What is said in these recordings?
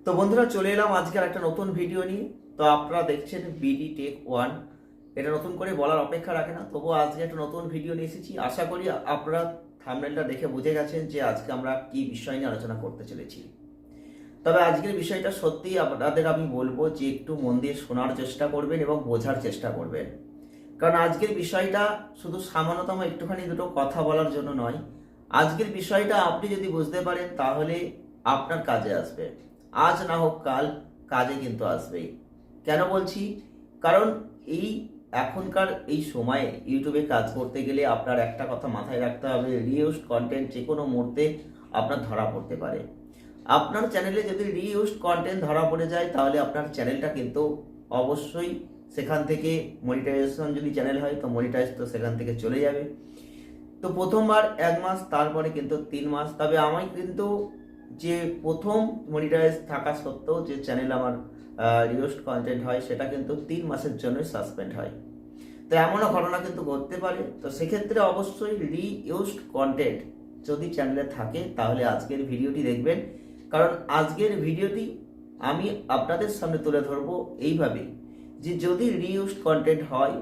তো বন্ধুরা চলে এলাম আজকের একটা নতুন ভিডিও নিয়ে। তো আপনারা দেখছেন বিডি টেক ওয়ান। এটা নতুন করে বলার অপেক্ষা রাখে না, তবুও আজকে একটা নতুন ভিডিও নিয়ে এসেছি। আশা করি আপনারা থাম্বনেলটা দেখে বুঝে গেছেন যে আজকে আমরা কি বিষয় নিয়ে আলোচনা করতে চলেছি। তবে আজকের বিষয়টা সত্যিই আপনাদের আমি বলবো যে একটু মন দিয়ে শোনার চেষ্টা করবেন এবং বোঝার চেষ্টা করবেন। কারণ আজকের বিষয়টা শুধু সামান্যতম একটুখানি দুটো কথা বলার জন্য নয়। আজকের বিষয়টা আপনি যদি বুঝতে পারেন তাহলে আপনার কাজে আসবে। আজ না হোক কাল কাজে কিন্তু আসবেই। কেন বলছি? কারণ এই এখনকার এই সময়ে ইউটিউবে কাজ করতে গেলে আপনার একটা কথা মাথায় রাখতে হবে, রিইউজড কন্টেন্ট যে কোনো মুহূর্তে আপনার ধরা পড়তে পারে। আপনার চ্যানেলে যদি রিইউজড কন্টেন্ট ধরা পড়ে যায় তাহলে আপনার চ্যানেলটা কিন্তু অবশ্যই সেখান থেকে মনিটাইজেশন, যদি চ্যানেল হয় তো মনিটাইজ তো সেখান থেকে চলে যাবে। তো প্রথমবার 1 মাস, তারপরে কিন্তু 3 মাস। তবে আমি কিন্তু যে প্রথম মনিটাইজ থাকা সত্ত্বেও যে চ্যানেল আমার রিউজড কন্টেন্ট হয় সেটা কিন্তু 3 মাসের জন্য সাসপেন্ড হয়। তো এমনও ঘটনা কিন্তু ঘটতে পারে। তো সেক্ষেত্রে অবশ্যই রিইউজড কন্টেন্ট যদি চ্যানেলে থাকে তাহলে আজকের ভিডিওটি দেখবেন। কারণ আজকের ভিডিওটি আমি আপনাদের সামনে তুলে ধরবো এইভাবে যে যদি রিইউজড কন্টেন্ট হয়,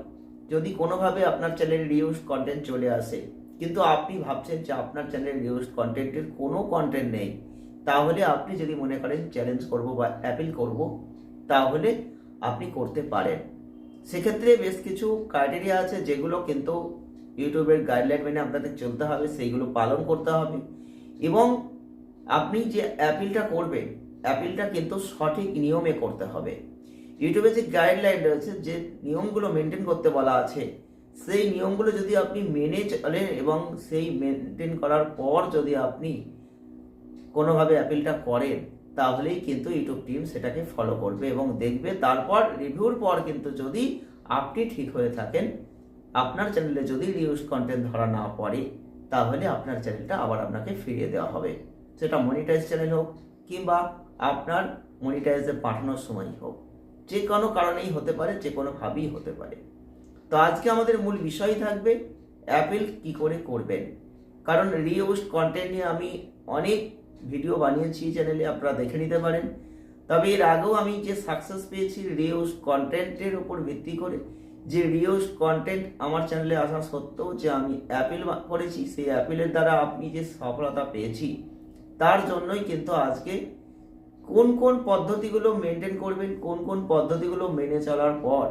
যদি কোনোভাবে আপনার চ্যানেলে রিইউজড কন্টেন্ট চলে আসে কিন্তু আপনি ভাবছেন যে আপনার চ্যানেলে রিউজড কন্টেন্টের কোনো কন্টেন্ট নেই, তাহলে আপনি যদি মনে করেন চ্যালেঞ্জ করব বা অ্যাপিল করব, তাহলে আপনি করতে পারেন। সেক্ষেত্রে বেশ কিছু ক্রাইটেরিয়া আছে যেগুলো কিন্তু ইউটিউবের গাইডলাইন মেনে আপনাদের চলতে হবে, সেইগুলো পালন করতে হবে। এবং আপনি যে অ্যাপিলটা করবেন, অ্যাপিলটা কিন্তু সঠিক নিয়মে করতে হবে। ইউটিউবে যে গাইডলাইন রয়েছে, যে নিয়মগুলো মেনটেন করতে বলা আছে, সেই নিয়মগুলো যদি আপনি মেনে চলেন এবং সেই মেনটেন করার পর যদি আপনি কোনোভাবে অ্যাপিলটা করেন, তাহলেই কিন্তু ইউটিউব টিম সেটাকে ফলো করবে এবং দেখবে। তারপর রিভিউর পর কিন্তু যদি আপনি ঠিক হয়ে থাকেন, আপনার চ্যানেলে যদি রিউজ কন্টেন্ট ধরা না পড়ে, তাহলে আপনার চ্যানেলটা আবার আপনাকে ফিরিয়ে দেওয়া হবে। সেটা মনিটাইজ চ্যানেল হোক কিংবা আপনার মনিটাইজে পাঠানোর সময় হোক, যে কোনো কারণেই হতে পারে, যে কোনোভাবেই হতে পারে। তো আজকে আমাদের মূল বিষয় থাকবে অ্যাপিল কি করে করবেন। কারণ রিউজড কন্টেন্ট নিয়ে আমি অনেক ভিডিও বানিয়েছি চ্যানেলে, আপনারা দেখে নিতে পারেন। তবে এর আগেও আমি যে সাকসেস পেয়েছি রিউজড কন্টেন্টের উপর ভিত্তি করে, যে রিউজড কন্টেন্ট আমার চ্যানেলে আসা সত্ত্বেও যে আমি অ্যাপিল করেছি, সেই অ্যাপিলের দ্বারা আপনি যে সফলতা পেয়েছি, তার জন্যই কিন্তু আজকে কোন কোন পদ্ধতিগুলো মেনটেন করবেন, কোন কোন পদ্ধতিগুলো মেনে চলার পর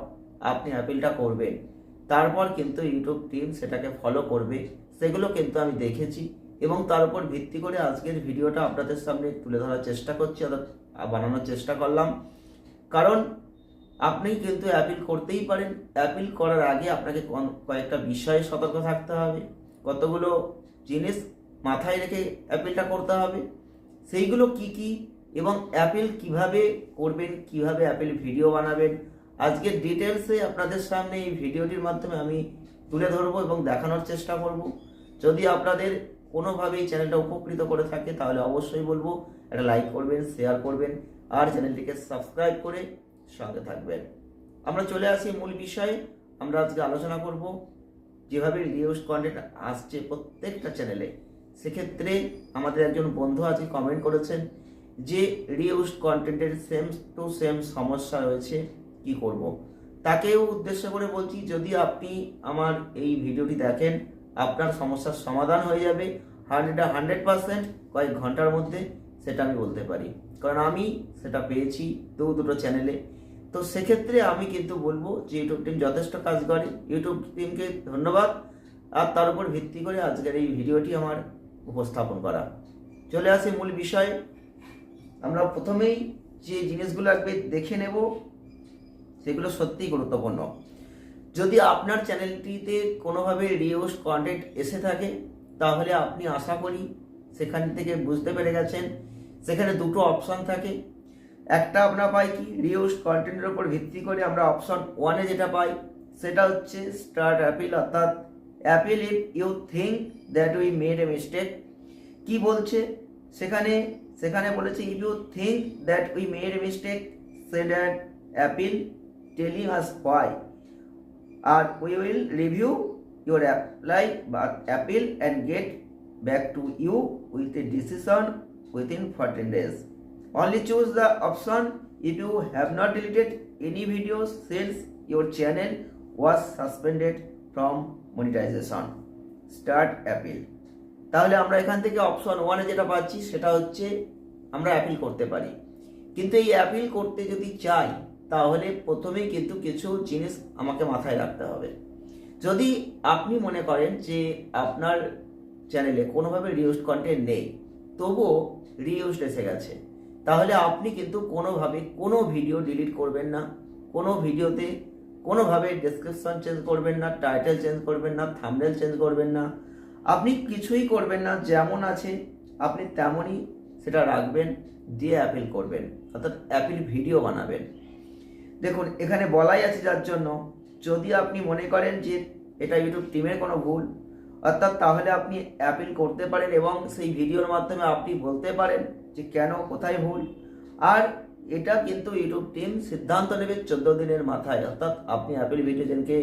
আপনি অ্যাপিলটা করবেন, তারপর কিন্তু ইউটিউব টিম সেটাকে ফলো করবে, সেগুলো কিন্তু আমি দেখেছি এবং তার উপর ভিত্তি করে আজকের ভিডিওটা আপনাদের সামনে তুলে ধরার চেষ্টা করছি, অর্থাৎ বানানোর চেষ্টা করলাম। কারণ আপনি কিন্তু অ্যাপিল করতেই পারেন। অ্যাপিল করার আগে আপনাকে কয়েকটা বিষয়ে সতর্ক থাকতে হবে, কতগুলো জিনিস মাথায় রেখে অ্যাপিলটা করতে হবে। সেইগুলো কি কি এবং অ্যাপিল কিভাবে করবেন, কিভাবে অ্যাপিল ভিডিও বানাবেন, আজকের ডিটেলসে আপনাদের সামনে এই ভিডিওটির মাধ্যমে আমি তুলে ধরবো এবং দেখানোর চেষ্টা করব। যদি আপনাদের কোনোভাবে এই চ্যানেলটা উপকৃত করে থাকে তাহলে অবশ্যই বলবো একটা লাইক করবেন, শেয়ার করবেন আর চ্যানেলটিকে সাবস্ক্রাইব করে সঙ্গে থাকবেন। আমরা চলে আসি মূল বিষয়ে। আমরা আজকে আলোচনা করব যেভাবে রিউজ কন্টেন্ট আসছে প্রত্যেকটা চ্যানেলে। সেক্ষেত্রে আমাদের একজন বন্ধু আজকে কমেন্ট করেছেন যে রিউজ কন্টেন্টের সেম টু সেম সমস্যা রয়েছে, কি করব। তাকেও উদ্দেশ্য করে বলছি, যদি আপনি আমার এই ভিডিওটি দেখেন আপনার সমস্যার সমাধান হয়ে যাবে 100%, কয়েক ঘন্টার মধ্যে, সেটা আমি বলতে পারি। কারণ আমি সেটা পেয়েছি দুটো চ্যানেলে। তো সেক্ষেত্রে আমি কিন্তু বলবো যে ইউটিউব টিম যথেষ্ট কাজ করে, ইউটিউব টিমকে ধন্যবাদ। আর তার উপর ভিত্তি করে আজকের এই ভিডিওটি আমার উপস্থাপন করা। চলে আসি মূল বিষয়ে। আমরা প্রথমেই যে জিনিসগুলো লাগবে দেখে নেব, সেগুলো সত্যিই গুরুত্বপূর্ণ। যদি আপনার চ্যানেলটিতে কোনোভাবে রিউজ কন্টেন্ট এসে থাকে, তাহলে আপনি আশা করি সেখান থেকে বুঝতে পেরে গেছেন। সেখানে দুটো অপশন থাকে। একটা আমরা পাই কি, রিউজ কন্টেন্টের উপর ভিত্তি করে আমরা অপশন 1-এ যেটা পাই সেটা হচ্ছে স্টার্ট অ্যাপিল, অর্থাৎ appeal if you think that we made a mistake. কি বলছে সেখানে বলেছে if you think that we made a mistake send at appeal telling us why are we will review your apply বা appeal and get back to you with a decision within 14 days। Only choose the option if you have not deleted any videos since your channel was suspended from monetization. Start appeal. তাহলে আমরা এখান থেকে option 1 যেটা পাচ্ছি সেটা হচ্ছে আমরা appeal করতে পারি। কিন্তু এই অ্যাপিল করতে যদি চাই তাহলে প্রথমেই কিন্তু কিছু জিনিস আমাকে মাথায় রাখতে হবে। যদি আপনি মনে করেন যে আপনার চ্যানেলে কোনোভাবে রিউজড কন্টেন্ট নেই, তবুও রিউজড এসে গেছে, তাহলে আপনি কিন্তু কোনোভাবে কোনো ভিডিও ডিলিট করবেন না, কোনো ভিডিওতে কোনোভাবে ডেসক্রিপশন চেঞ্জ করবেন না, টাইটেল চেঞ্জ করবেন না, থাম্বনেল চেঞ্জ করবেন না, আপনি কিছুই করবেন না, যেমন আছে আপনি তেমনই সেটা রাখবেন, দিয়ে অ্যাপিল করবেন, অর্থাৎ অ্যাপিল ভিডিও বানাবেন। দেখুন এখানে বলাই আছে যার জন্য যদি আপনি মনে করেন যে এটা ইউটিউব টিমের কোনো ভুল, অর্থাৎ তাহলে আপনি অ্যাপিল করতে পারেন এবং সেই ভিডিওর মাধ্যমে আপনি বলতে পারেন যে কেন কোথায় ভুল। আর এটা কিন্তু ইউটিউব টিম সিদ্ধান্ত নেবে 14 দিনের মাথায়, অর্থাৎ আপনি অ্যাপিল ভিডিও যেদিনকে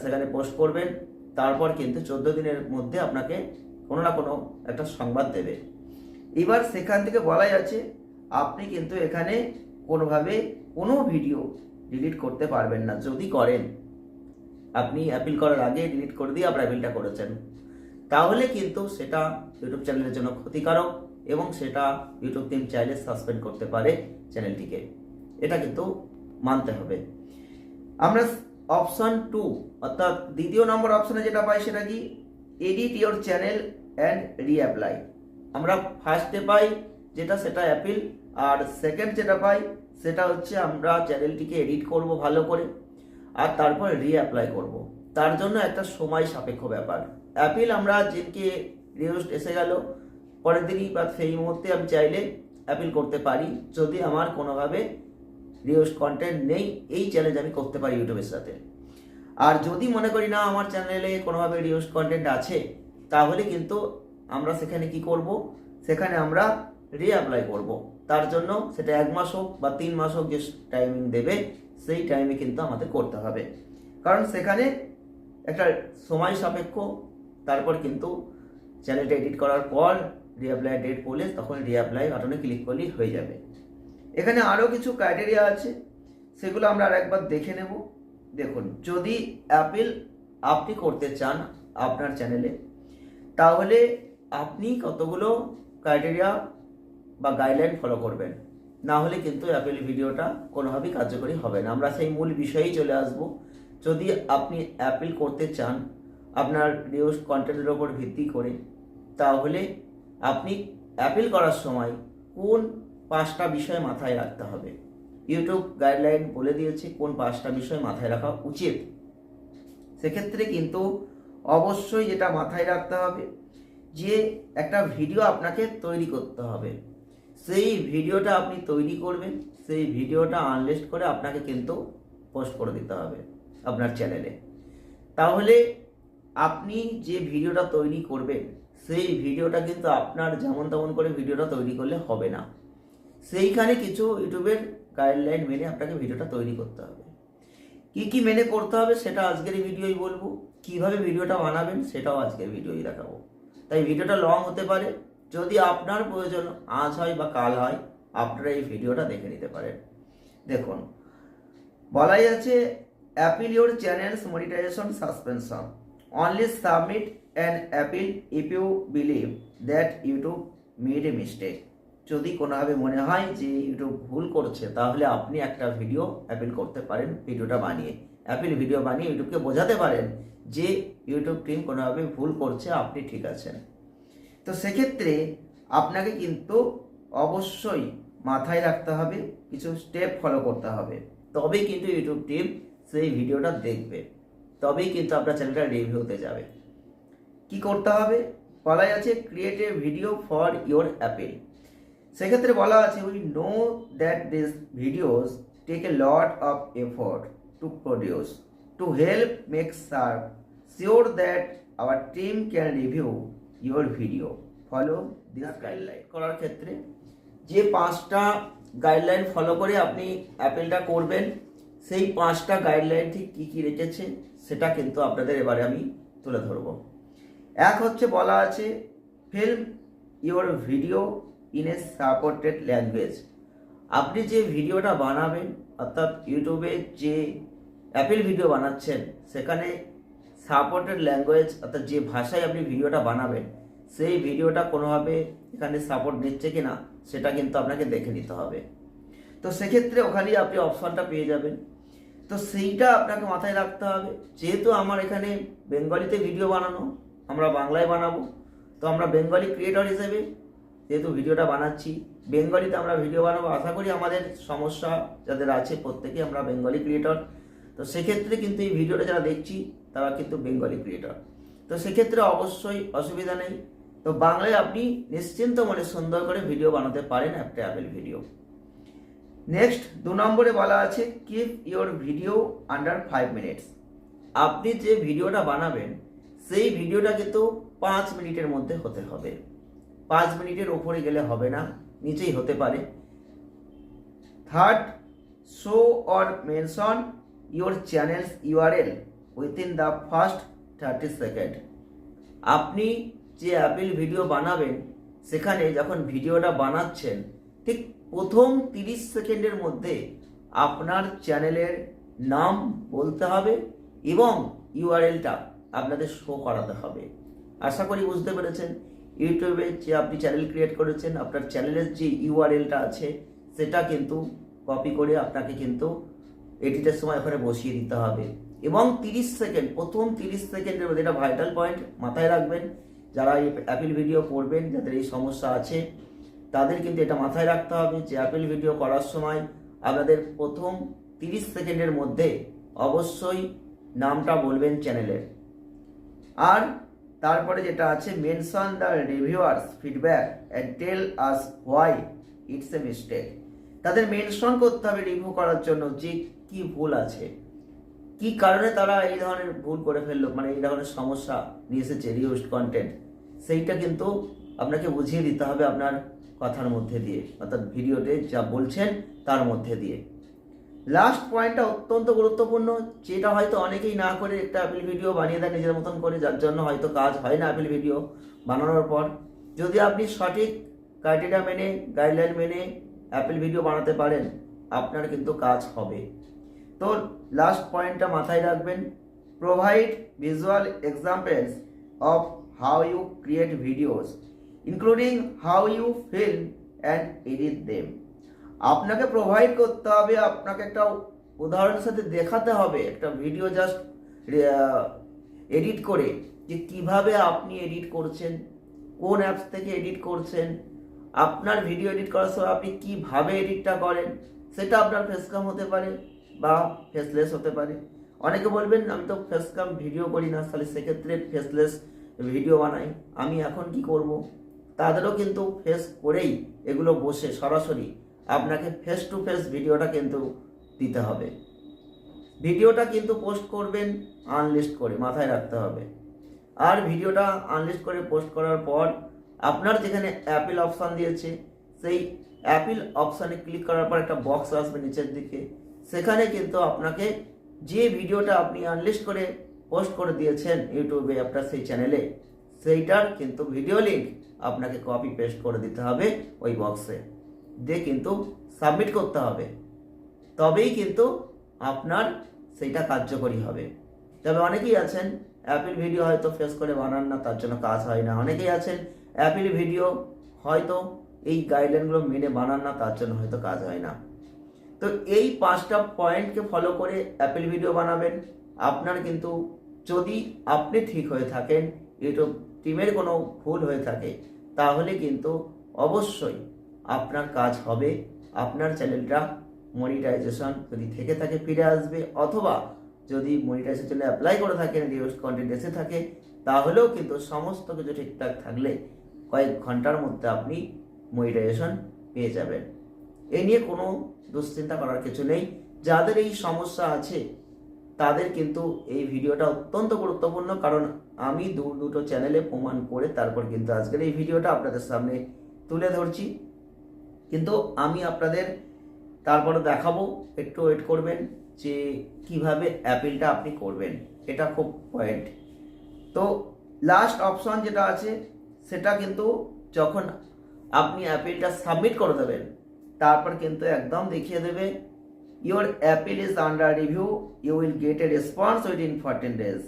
সেখানে পোস্ট করবেন তারপর কিন্তু 14 দিনের মধ্যে আপনাকে কোনো না কোনো একটা সংবাদ দেবে। এবার সেখান থেকে বলাই আছে আপনি কিন্তু এখানে কোনোভাবে কোনো ভিডিও ডিলিট করতে পারবেন না। যদি করেন, আপনি অ্যাপিল করার আগে ডিলিট করে দিয়ে আপনার অ্যাপিলটা করেছেন, তাহলে কিন্তু সেটা ইউটিউব চ্যানেলের জন্য ক্ষতিকারক এবং সেটা ইউটিউব টিম চাইলে সাসপেন্ড করতে পারে চ্যানেলটিকে। এটা কিন্তু মানতে হবে। আমরা অপশন 2 অর্থাৎ দ্বিতীয় নম্বর অপশনে যেটা পাই সেটা কি, edit your channel and reapply. আমরা ফার্স্টে পাই যেটা সেটা অ্যাপিল, আর সেকেন্ড যেটা পাই সেটা হচ্ছে আমরা চ্যানেলটিকে এডিট করব ভালো করে আর তারপর রিঅ্যাপ্লাই করব। তার জন্য একটা সময় সাপেক্ষ ব্যাপার। অ্যাপিল আমরা যেদিকে রিউজড এসে গেল পরের দিনই বা সেই মুহূর্তে আমি চাইলে অ্যাপিল করতে পারি, যদি আমার কোনোভাবে রিউজড কন্টেন্ট নেই, এই চ্যালেঞ্জ আমি করতে পারি ইউটিউবের সাথে। আর যদি মনে করি না আমার চ্যানেলে কোনোভাবে রিউজড কন্টেন্ট আছে, তাহলে কিন্তু আমরা সেখানে কি করব, সেখানে আমরা রিঅ্যাপ্লাই করব। তার জন্য সেটা 1 মাস হোক বা 3 মাস হোক, যে টাইমিং দেবে সেই টাইমে কিন্তু আমাদের করতে হবে, কারণ সেখানে একটা সময় সাপেক্ষ। তারপর কিন্তু চ্যানেলটা এডিট করার পর রিঅ্যাপ্লাই ডেট বলে তখন রিঅ্যাপ্লাই বাটনে ক্লিক করলেই হয়ে যাবে। এখানে আরও কিছু ক্রাইটেরিয়া আছে, সেগুলো আমরা আরেকবার দেখে নেব। দেখুন, যদি অ্যাপিল আপনি করতে চান আপনার চ্যানেলে, তাহলে আপনি কতগুলো ক্রাইটেরিয়া বা গাইডলাইন ফলো করবেন, না হলে কিন্তু অ্যাপিল ভিডিওটা কোনোভাবেই কার্যকরী হবে না। আমরা সেই মূল বিষয়েই চলে আসব। যদি আপনি অ্যাপিল করতে চান আপনার রিউজ কন্টেন্টের ওপর ভিত্তি করে, তাহলে আপনি অ্যাপিল করার সময় কোন 5টা বিষয় মাথায় রাখতে হবে। ইউটিউব গাইডলাইন বলে দিয়েছে কোন 5টা বিষয় মাথায় রাখা উচিত। সেক্ষেত্রে কিন্তু অবশ্যই যেটা মাথায় রাখতে হবে যে একটা ভিডিও আপনাকে তৈরি করতে হবে। সেই ভিডিওটা আপনি তৈরি করবেন, সেই ভিডিওটা আনলিস্ট করে আপনাকে কিন্তু পোস্ট করে দিতে হবে আপনার চ্যানেলে। তাহলে আপনি যে ভিডিওটা তৈরি করবেন সেই ভিডিওটা কিন্তু আপনার যেমন তেমন করে ভিডিওটা তৈরি করলে হবে না। সেইখানে কিছু ইউটিউবের গাইডলাইন মেনে আপনাকে ভিডিওটা তৈরি করতে হবে। কি কি মেনে করতে হবে সেটা আজকের এই ভিডিওই বলবো, কিভাবে ভিডিওটা বানাবেন সেটাও আজকের ভিডিওই দেখাবো। তাই ভিডিওটা লং হতে পারে, যদি আপনার প্রয়োজন আজ হয় বা কাল হয় আপনারা এই ভিডিওটা দেখে নিতে পারেন। দেখুন, বলাই আছে appeal your channel's monetization suspension, only submit an appeal if you believe that YouTube made a mistake. যদি কোনোভাবে মনে হয় যে ইউটিউব ভুল করছে, তাহলে আপনি একটা ভিডিও অ্যাপিল করতে পারেন। ভিডিওটা বানিয়ে অ্যাপিল ভিডিও বানিয়ে ইউটিউবকে বোঝাতে পারেন যে ইউটিউব টিম কোনোভাবে ভুল করছে, আপনি ঠিক আছেন। তো সেক্ষেত্রে আপনাকে কিন্তু অবশ্যই মাথায় রাখতে হবে, কিছু স্টেপ ফলো করতে হবে, তবেই কিন্তু ইউটিউব টিম সেই ভিডিওটা দেখবে, তবেই কিন্তু আপনার চ্যানেলটা রিভিউতে যাবে। কি করতে হবে বলা আছে, create a video for your appeal. সেক্ষেত্রে বলা আছে we know that this videos take a lot of effort to produce to help make sure that our team can review your video, follow this guideline. করার ক্ষেত্রে যে 5টা guideline follow করে আপনি অ্যাপিলটা করবেন, সেই 5টা গাইডলাইন ঠিক কী কী রেখেছে সেটা কিন্তু আপনাদের এবারে আমি তুলে ধরব। এক হচ্ছে বলা আছে film your video in a supported language. আপনি যে ভিডিওটা বানাবেন, অর্থাৎ ইউটিউবে যে অ্যাপেল ভিডিও বানাচ্ছেন, সেখানে সাপোর্টেড ল্যাঙ্গুয়েজ অর্থাৎ যে ভাষায় আপনি ভিডিওটা বানাবেন, সেই ভিডিওটা কোনোভাবে এখানে সাপোর্ট নিচ্ছে কি না সেটা কিন্তু আপনাকে দেখে নিতে হবে। তো সেক্ষেত্রে ওখানেই আপনি অপশনটা পেয়ে যাবেন। তো সেইটা আপনাকে মাথায় রাখতে হবে। যেহেতু আমার এখানে বেঙ্গলিতে ভিডিও বানানো, আমরা বাংলায় বানাবো, তো আমরা বেঙ্গলি ক্রিয়েটর হিসেবে যেহেতু ভিডিওটা বানাচ্ছি, বেঙ্গলিতে আমরা ভিডিও বানাবো। আশা করি আমাদের সমস্যা যাদের আছে প্রত্যেকে আমরা বেঙ্গলি ক্রিয়েটর। তো সেক্ষেত্রে কিন্তু এই ভিডিওটা যারা দেখছি তারা কিন্তু বেঙ্গলি ক্রিয়েটর। তো সেক্ষেত্রে অবশ্যই অসুবিধা নেই। তো বাংলায় আপনি নিশ্চিন্ত মনে সুন্দর করে ভিডিও বানাতে পারেন একটা অ্যাপেল ভিডিও। নেক্সট 2 নম্বরে বলা আছে keep your video under 5 minutes. আপনি যে ভিডিওটা বানাবেন সেই ভিডিওটা কিন্তু 5 মিনিটের মধ্যে হতে হবে। 5 মিনিটের ওপরে গেলে হবে না, নিচেই হতে পারে। Third, show or mention your channels URL within the first 30 second. আপনি যে অ্যাপেল ভিডিও বানাবেন সেখানে যখন ভিডিওটা বানাচ্ছেন ঠিক প্রথম 30 সেকেন্ডের মধ্যে আপনার চ্যানেলের নাম বলতে হবে এবং ইউআরএলটা আপনাদের শো করাতে হবে। আশা করি বুঝতে পেরেছেন। ইউটিউবে যে আপনি চ্যানেল ক্রিয়েট করেছেন, আপনার চ্যানেলের যে ইউআরএলটা আছে সেটা কিন্তু কপি করে আপনাকে কিন্তু এডিটের সময় ওখানে বসিয়ে দিতে হবে। এবং 30 সেকেন্ড, প্রথম 30 সেকেন্ডের মধ্যে, এটা ভাইটাল পয়েন্ট, মাথায় রাখবেন। যারা এই অ্যাপেল ভিডিও করবেন, যাদের এই সমস্যা আছে, তাদের কিন্তু এটা মাথায় রাখতে হবে যে অ্যাপেল ভিডিও করার সময় আপনাদের প্রথম 30 সেকেন্ডের মধ্যে অবশ্যই নামটা বলবেন চ্যানেলের। আর তারপরে যেটা আছে mention the reviewers feedback and tell us why it's a mistake. তাদের মেনশন করতে হবে রিভিউ করার জন্য যে কি ভুল আছে, কি কারণে তারা এই ধরনের ভুল করে ফেললো, মানে এই ধরনের সমস্যা নিয়ে এসেছে রিউজড কন্টেন্ট, সেইটা কিন্তু আপনাকে বুঝিয়ে দিতে হবে আপনার কথার মধ্যে দিয়ে, অর্থাৎ ভিডিওতে যা বলছেন তার মধ্যে দিয়ে। লাস্ট পয়েন্টটা অত্যন্ত গুরুত্বপূর্ণ, যেটা হয়তো অনেকেই না করে একটা অ্যাপেল ভিডিও বানিয়ে দেয় নিজের মতন করে, যার জন্য হয়তো কাজ হয় না অ্যাপেল ভিডিও বানানোর পর। যদি আপনি সঠিক ক্রাইটেরিয়া মেনে, গাইডলাইন মেনে অ্যাপেল ভিডিও বানাতে পারেন, আপনার কিন্তু কাজ হবে। তো লাস্ট পয়েন্টটা মাথায় রাখবেন, provide visual examples of how you create videos including how you film and edit them. আপনাকে প্রোভাইড করতে হবে, আপনাকে একটা উদাহরণের সাথে দেখাতে হবে একটা ভিডিও জাস্ট এডিট করে, যে কিভাবে আপনি এডিট করছেন, কোন অ্যাপস থেকে এডিট করছেন, আপনার ভিডিও এডিট করার সময় আপনি কিভাবে এডিটটা করেন। সেটা আপনার ফেসক্যাম হতে পারে বা ফেসলেস হতে পারে। অনেকে বলবেন আমি তো ফেসক্যাম ভিডিও করি না, তাহলে সেক্ষেত্রে ফেসলেস ভিডিও বানাই, আমি এখন কি করব। তাদেরও কিন্তু ফেস করেই এগুলো বসে সরাসরি আপনাকে ফেস টু ফেস ভিডিওটা কিন্তু দিতে হবে। ভিডিওটা কিন্তু পোস্ট করবেন আনলিস্ট করে, মাথায় রাখতে হবে। আর ভিডিওটা আনলিস্ট করে পোস্ট করার পর আপনার যেখানে অ্যাপেল অপশান দিয়েছে, সেই অ্যাপেল অপশানে ক্লিক করার পর একটা বক্স আসবে নিচের দিকে, সেখানে কিন্তু আপনাকে যে ভিডিওটা আপনি আনলিস্ট করে পোস্ট করে দিয়েছেন ইউটিউবে আপনার সেই চ্যানেলে, সেইটার কিন্তু ভিডিও লিঙ্ক আপনাকে কপি পেস্ট করে দিতে হবে ওই বক্সে, দিয়ে কিন্তু সাবমিট করতে হবে। তবেই কিন্তু আপনার সেইটা কার্যকরী হবে। তবে অনেকেই আছেন অ্যাপেল ভিডিও হয়তো ফেস করে বানান না, তার জন্য কাজ হয় না। অনেকেই আছেন অ্যাপেল ভিডিও হয়তো এই গাইডলাইনগুলো মেনে বানান না, তার জন্য হয়তো কাজ হয় না। তো এই 5টা পয়েন্টকে ফলো করে অ্যাপেল ভিডিও বানাবেন। আপনার কিন্তু যদি আপনি ঠিক হয়ে থাকেন, ইউটিউব টিমের কোনো ভুল হয়ে থাকে, তাহলে কিন্তু অবশ্যই আপনার কাজ হবে। আপনার চ্যানেলটা মনিটাইজেশন যদি থেকে থাকে ফিরে আসবে, অথবা যদি মনিটাইজেশনের জন্য অ্যাপ্লাই করে থাকেন, রিউজ কন্টেন্ট এসে থাকে, তাহলেও কিন্তু সমস্ত কিছু ঠিকঠাক থাকলে কয়েক ঘন্টার মধ্যে আপনি মনিটাইজেশন পেয়ে যাবেন। এ নিয়ে কোনো দুশ্চিন্তা করার কিছু নেই। যাদের এই সমস্যা আছে তাদের কিন্তু এই ভিডিওটা অত্যন্ত গুরুত্বপূর্ণ, কারণ আমি দুটো চ্যানেলে প্রমাণ করে তারপর কিন্তু আজকের এই ভিডিওটা আপনাদের সামনে তুলে ধরছি। কিন্তু আমি আপনাদের তারপরে দেখাবো, একটু ওয়েট করবেন যে কিভাবে অ্যাপেলটা আপনি করবেন, এটা খুব পয়েন্ট। তো লাস্ট অপশন যেটা আছে সেটা কিন্তু যখন আপনি অ্যাপিলটা সাবমিট করে দেবেন, তারপর কিন্তু একদম দেখিয়ে দেবে your appeal is under review, you will get a response within 14 days।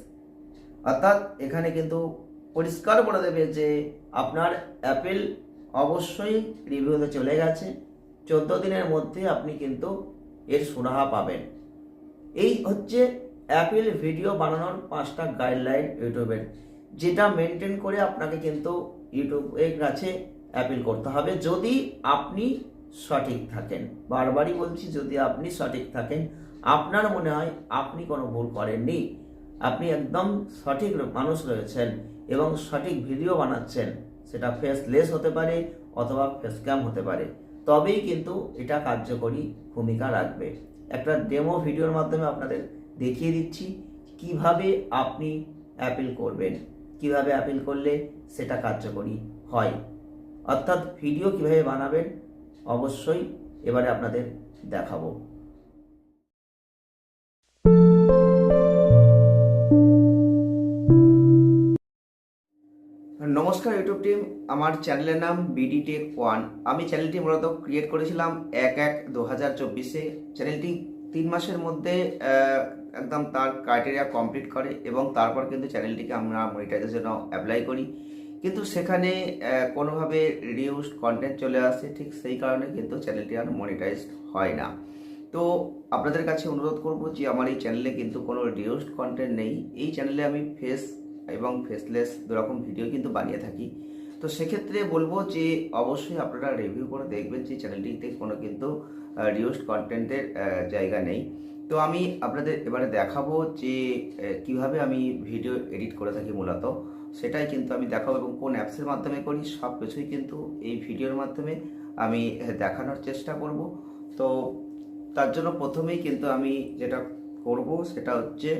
অর্থাৎ এখানে কিন্তু পরিষ্কার বলে দেবে যে আপনার অ্যাপিল অবশ্যই রিভিউতে চলে গেছে, 14 দিনের মধ্যে আপনি কিন্তু এর সুরাহা পাবেন। এই হচ্ছে অ্যাপিল ভিডিও বানানোর 5টা গাইডলাইন ইউটিউবের, যেটা মেনটেন করে আপনাকে কিন্তু ইউটিউবের কাছে অ্যাপিল করতে হবে যদি আপনি সঠিক থাকেন। বারবারই বলছি, যদি আপনি সঠিক থাকেন, আপনার মনে হয় আপনি কোনো ভুল করেননি, আপনি একদম সঠিক মানুষ রয়েছেন এবং সঠিক ভিডিও বানাচ্ছেন, সেটা ফেসলেস হতে পারে অথবা ফেস ক্যাম হতে পারে, তবেই কিন্তু এটা কার্যকরী ভূমিকা রাখবে। একটা ডেমো ভিডিওর মাধ্যমে আপনাদের দেখিয়ে দিচ্ছি কিভাবে আপনি অ্যাপিল করবেন, কিভাবে অ্যাপিল করলে সেটা কার্যকরী হয়, অর্থাৎ ভিডিও কিভাবে বানাবেন অবশ্যই এবারে আপনাদের দেখাবো। নমস্কার ইউটিউব টিম, আমার চ্যানেলের নাম বিডি টেক ওয়ান। আমি চ্যানেলটি মূলত ক্রিয়েট করেছিলাম 1/1/2024-এ। চ্যানেলটি 3 মাসের মধ্যে একদম তার ক্রাইটেরিয়া কমপ্লিট করে এবং তারপর কিন্তু চ্যানেলটিকে আমরা মনিটাইজেশন অ্যাপ্লাই করি, কিন্তু সেখানে কোনোভাবে রিডিউসড কন্টেন্ট চলে আসে, ঠিক সেই কারণে কিন্তু চ্যানেলটি আর মনিটাইজড হয় না। তো আপনাদের কাছে অনুরোধ করব যে আমার এই চ্যানেলে কিন্তু কোনো রিডিউসড কন্টেন্ট নেই। এই চ্যানেলে আমি ফেস এবং ফেসলেস দুরকম ভিডিও কিন্তু বানিয়ে থাকি। তো সেক্ষেত্রে বলবো যে অবশ্যই আপনারা রিভিউ করে দেখবেন যে চ্যানেলটিতে কোনো কিন্তু রিডিউসড কন্টেন্টের জায়গা নেই। তো আমি আপনাদের এবারে দেখাবো যে কিভাবে আমি ভিডিও এডিট করে থাকি, মূলত সেটাই কিন্তু আমি দেখাবো এবং কোন অ্যাপসের মাধ্যমে করি সব কিছুই কিন্তু এই ভিডিওর মাধ্যমে আমি দেখানোর চেষ্টা করব। তো তার জন্য প্রথমেই কিন্তু আমি যেটা করব সেটা হচ্ছে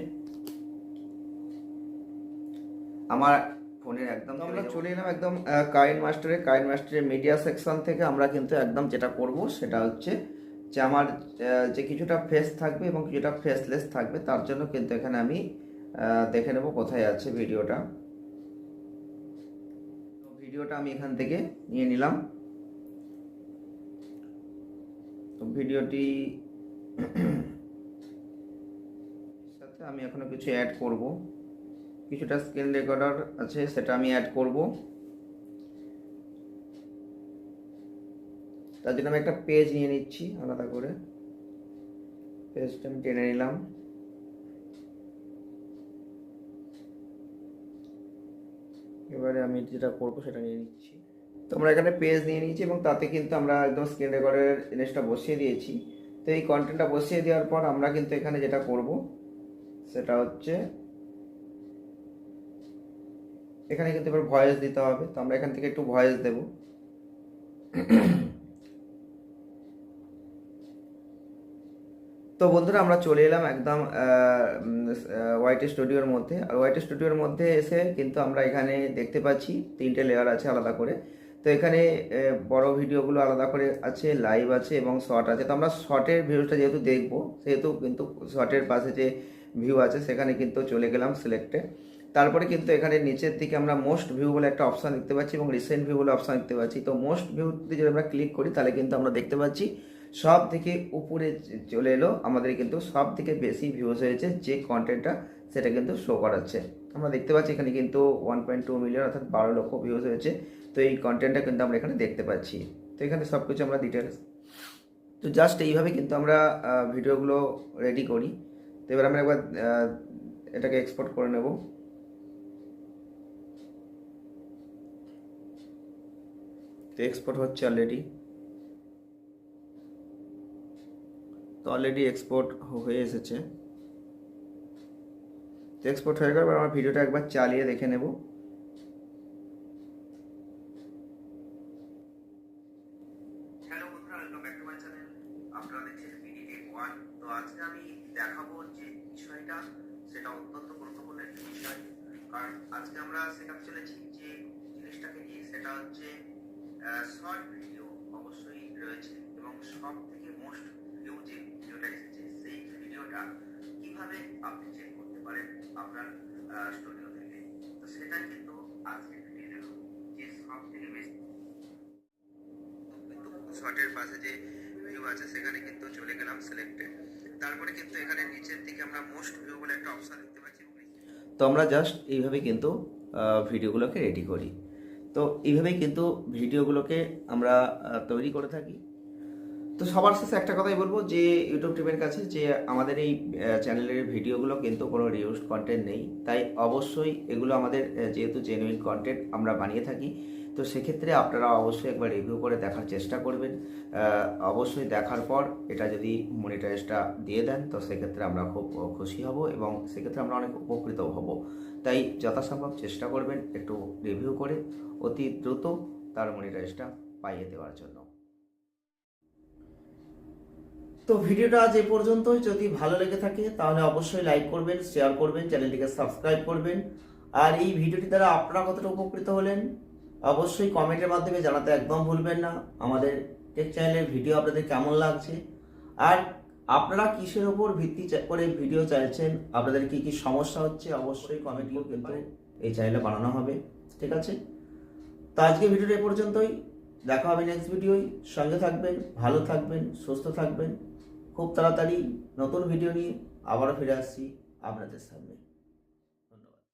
আমার ফোনের একদম আমরা চলে এলাম একদম কাইন মাস্টারের মিডিয়া সেকশন থেকে। আমরা কিন্তু একদম যেটা করব সেটা হচ্ছে যে আমার যে কিছুটা ফেস থাকবে এবং কিছুটা ফেসলেস থাকবে, তার জন্য কিন্তু এখানে আমি দেখে নেব কোথায় আছে ভিডিওটা। তো ভিডিওটা আমি এখান থেকে নিয়ে নিলাম। তো ভিডিওটি সাথে আমি এখনো কিছু অ্যাড করব, কিছুটা স্ক্রিন রেকর্ডার আছে সেটা আমি অ্যাড করব। তার জন্য আমি একটা পেজ নিয়ে নিচ্ছি আলাদা করে, পেজটা আমি টেনে নিলাম। এবারে আমি যেটা করব সেটা নিয়ে নিচ্ছি। তো আমরা এখানে পেজ নিয়ে নিয়েছি এবং তাতে কিন্তু আমরা একদম স্ক্রিন রেকর্ডারের জিনিসটা বসিয়ে দিয়েছি। তো এই কন্টেন্টটা বসিয়ে দেওয়ার পর আমরা কিন্তু এখানে যেটা করব সেটা হচ্ছে এখানে কিন্তু এবার ভয়েস দিতে হবে। তো আমরা এখান থেকে একটু ভয়েস দেব। তো বন্ধুরা আমরা চলে এলাম একদম ওয়াইটি স্টুডিওর মধ্যে। আর ওয়াইটি স্টুডিওর মধ্যে এসে কিন্তু আমরা এখানে দেখতে পাচ্ছি 3টে লেয়ার আছে আলাদা করে। তো এখানে বড় ভিডিওগুলো আলাদা করে আছে, লাইভ আছে এবং শর্ট আছে। তো আমরা শর্টের ভিউটা যেহেতু দেখবো, সেহেতু কিন্তু শর্টের পাশে যে ভিউ আছে সেখানে কিন্তু চলে গেলাম সিলেক্টে। তারপরে কিন্তু এখানে নিচের দিকে আমরা মোস্ট ভিউ বলে একটা অপশান দেখতে পাচ্ছি এবং রিসেন্ট ভিউ বলে অপশান দেখতে পাচ্ছি। তো মোস্ট ভিউতে যদি আমরা ক্লিক করি তাহলে কিন্তু আমরা দেখতে পাচ্ছি সব থেকে উপরে চলে এলো, আমাদের কিন্তু সব থেকে বেশি ভিউজ হয়েছে যে কন্টেন্টটা সেটা কিন্তু শো করাচ্ছে। আমরা দেখতে পাচ্ছি এখানে কিন্তু 1.2 মিলিয়ন অর্থাৎ 12 লক্ষ ভিউজ হয়েছে। তো এই কন্টেন্টটা কিন্তু আমরা এখানে দেখতে পাচ্ছি। তো এখানে সব কিছু আমরা ডিটেলস, তো জাস্ট এইভাবে কিন্তু আমরা ভিডিওগুলো রেডি করি। তো এবার আমরা একবার এটাকে এক্সপোর্ট করে নেব। তো এক্সপোর্ট হচ্ছে অলরেডি। তো অলরেডি এক্সপোর্ট হয়ে এসেছে। তো এক্সপোর্ট হয়ে গেলে আমার ভিডিওটা একবার চালিয়ে দেখে নেব। হ্যালো বন্ধুরা, welcome back to my channel. আপনারা দেখছেন বিডি টেক ওয়ান। তো আজকে আমি দেখাবো যে বিষয়টা সেটা অত্যন্ত গুরুত্বপূর্ণ একটি বিষয়, কারণ আজকে আমরা শেখাতে চলেছি যে জিনিসটাকে নিয়ে, সেটা হচ্ছে শর্ট ভিডিও অবশ্যই রয়েছে এবং সব থেকে মোস্ট ভিউ যে ভিডিওটা এসেছে সেই ভিডিওটা কিভাবে আপনি চেক করতে পারেন আপনার স্টুডিও থেকে। তো সেটাই কিন্তু আজকে ভিডিও দেখাবো যে সব থেকে বেশি। শর্টের পাশে যে ভিউ আছে সেখানে কিন্তু চলে গেলাম সিলেক্টেড। তারপরে কিন্তু এখানে নিচের দিকে আমরা মোস্ট ভিউ বলে একটা অপশন দেখতে পাচ্ছি। তো আমরা জাস্ট এইভাবে কিন্তু ভিডিওগুলোকে রেডি করি। তো এইভাবেই কিন্তু ভিডিওগুলোকে আমরা তৈরি করে থাকি। তো সবার শেষে একটা কথাই বলবো যে ইউটিউব টিমের কাছে যে আমাদের এই চ্যানেলের ভিডিওগুলো কিন্তু কোনো রিউজড কন্টেন্ট নেই, তাই অবশ্যই এগুলো আমাদের যেহেতু জেনুইন কন্টেন্ট আমরা বানিয়ে থাকি, তো সেক্ষেত্রে আপনারা অবশ্যই একবার রিভিউ করে দেখার চেষ্টা করবেন। অবশ্যই দেখার পর এটা যদি মনিটাইজটা দিয়ে দেন তো সেক্ষেত্রে আমরা খুব খুশি হব এবং সেক্ষেত্রে আমরা অনেক উপকৃত হব। তাই যথাসম্ভব চেষ্টা করবেন একটু রিভিউ করে অতি দ্রুত তার মনিটাইজটা পাইয়ে দেওয়ার জন্য। তো ভিডিওটা আজ এ পর্যন্তই। যদি ভালো লেগে থাকে তাহলে অবশ্যই লাইক করবেন, শেয়ার করবেন, চ্যানেলটিকে সাবস্ক্রাইব করবেন। আর এই ভিডিওটি দ্বারা আপনারা কতটা উপকৃত হলেন অবশ্যই কমেন্টের মাধ্যমে জানাতে একদম ভুলবেন না। আমাদের টেক চ্যানেলের ভিডিও আপনাদের কেমন লাগছে আর আপনারা কিসের ওপর ভিত্তি করে ভিডিও চাইছেন, আপনাদের কি কি সমস্যা হচ্ছে অবশ্যই কমেন্ট করে কিন্তু এই চ্যানেলে বানানো হবে। ঠিক আছে, তো আজকে ভিডিওটা এ পর্যন্তই। দেখা হবে নেক্সট ভিডিওয়। সঙ্গে থাকবেন, ভালো থাকবেন, সুস্থ থাকবেন। খুব তাড়াতাড়ি নতুন ভিডিও নিয়ে আবারও ফিরে আসছি আপনাদের সামনে।